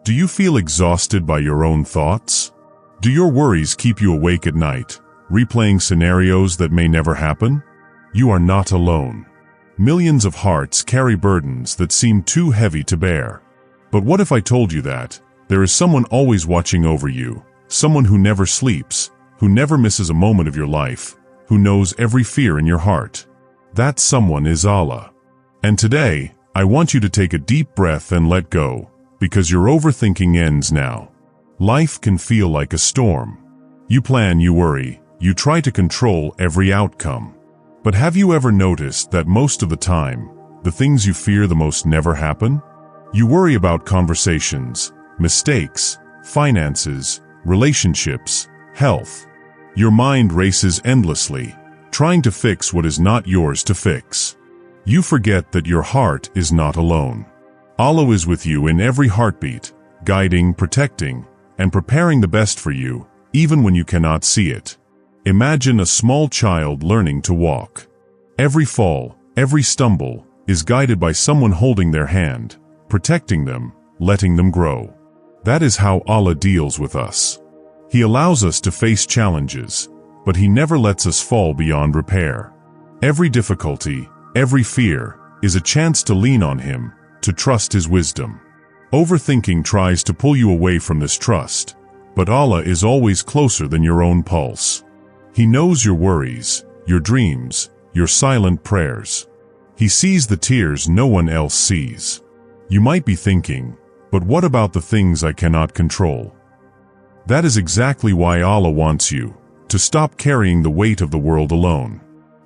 Do you feel exhausted by your own thoughts? Do your worries keep you awake at night, replaying scenarios that may never happen? You are not alone. Millions of hearts carry burdens that seem too heavy to bear. But what if I told you that there is someone always watching over you, someone who never sleeps, who never misses a moment of your life, who knows every fear in your heart? That someone is Allah. And today, I want you to take a deep breath and let go, because your overthinking ends now. Life can feel like a storm. You plan, you worry, you try to control every outcome. But have you ever noticed that most of the time, the things you fear the most never happen? You worry about conversations, mistakes, finances, relationships, health. Your mind races endlessly, trying to fix what is not yours to fix. You forget that your heart is not alone. Allah is with you in every heartbeat, guiding, protecting, and preparing the best for you, even when you cannot see it. Imagine a small child learning to walk. Every fall, every stumble, is guided by someone holding their hand, protecting them, letting them grow. That is how Allah deals with us. He allows us to face challenges, but He never lets us fall beyond repair. Every difficulty, every fear, is a chance to lean on Him, to trust His wisdom. Overthinking tries to pull you away from this trust, but Allah is always closer than your own pulse. He knows your worries, your dreams, your silent prayers. He sees the tears no one else sees. You might be thinking, but what about the things I cannot control? That is exactly why Allah wants you to stop carrying the weight of the world alone.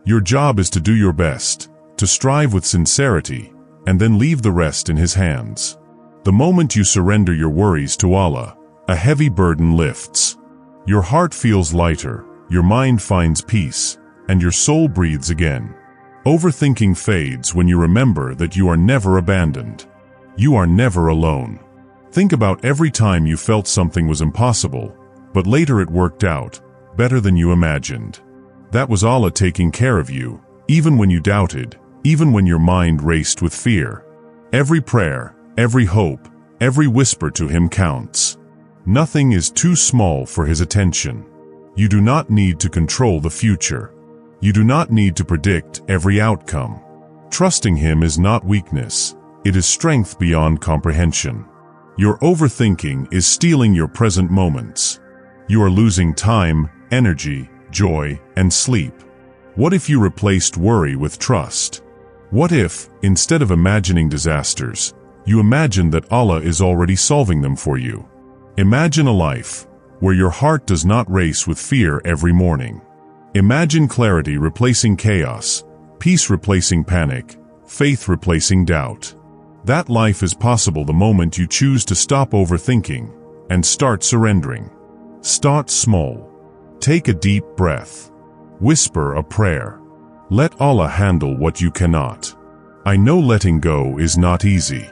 Your job is to do your best, to strive with sincerity, and then leave the rest in His hands. The moment you surrender your worries to Allah, a heavy burden lifts. Your heart feels lighter, your mind finds peace, and your soul breathes again. Overthinking fades when you remember that you are never abandoned. You are never alone. Think about every time you felt something was impossible, but later it worked out, better than you imagined. That was Allah taking care of you, even when you doubted, even when your mind raced with fear. Every prayer, every hope, every whisper to Him counts. Nothing is too small for His attention. You do not need to control the future. You do not need to predict every outcome. Trusting Him is not weakness, it is strength beyond comprehension. Your overthinking is stealing your present moments. You are losing time, energy, joy, and sleep. What if you replaced worry with trust? What if, instead of imagining disasters, you imagine that Allah is already solving them for you? Imagine a life where your heart does not race with fear every morning. Imagine clarity replacing chaos, peace replacing panic, faith replacing doubt. That life is possible the moment you choose to stop overthinking and start surrendering. Start small. Take a deep breath. Whisper a prayer. Let Allah handle what you cannot. I know letting go is not easy.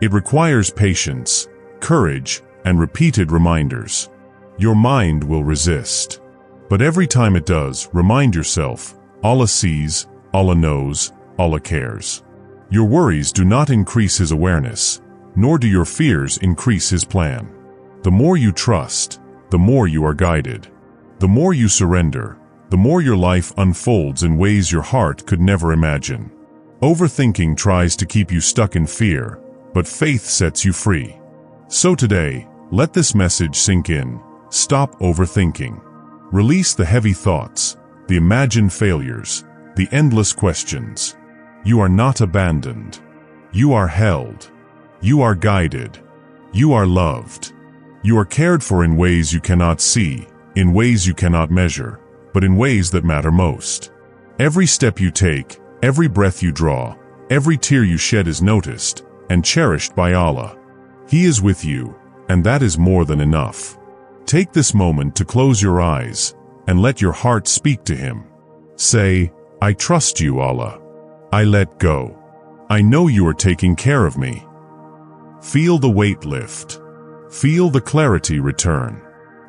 It requires patience, courage, and repeated reminders. Your mind will resist. But every time it does, remind yourself, Allah sees, Allah knows, Allah cares. Your worries do not increase His awareness, nor do your fears increase His plan. The more you trust, the more you are guided. The more you surrender, the more your life unfolds in ways your heart could never imagine. Overthinking tries to keep you stuck in fear, but faith sets you free. So today, let this message sink in. Stop overthinking. Release the heavy thoughts, the imagined failures, the endless questions. You are not abandoned. You are held. You are guided. You are loved. You are cared for in ways you cannot see, in ways you cannot measure, but in ways that matter most. Every step you take, every breath you draw, every tear you shed is noticed and cherished by Allah. He is with you, and that is more than enough. Take this moment to close your eyes and let your heart speak to Him. Say, I trust you, Allah. I let go. I know you are taking care of me. Feel the weight lift. Feel the clarity return.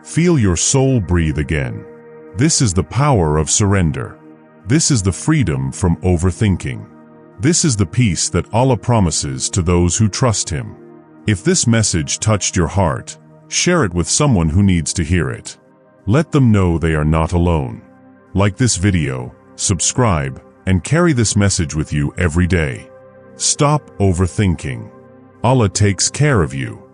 Feel your soul breathe again. This is the power of surrender. This is the freedom from overthinking. This is the peace that Allah promises to those who trust Him. If this message touched your heart, share it with someone who needs to hear it. Let them know they are not alone. Like this video, subscribe, and carry this message with you every day. Stop overthinking. Allah takes care of you.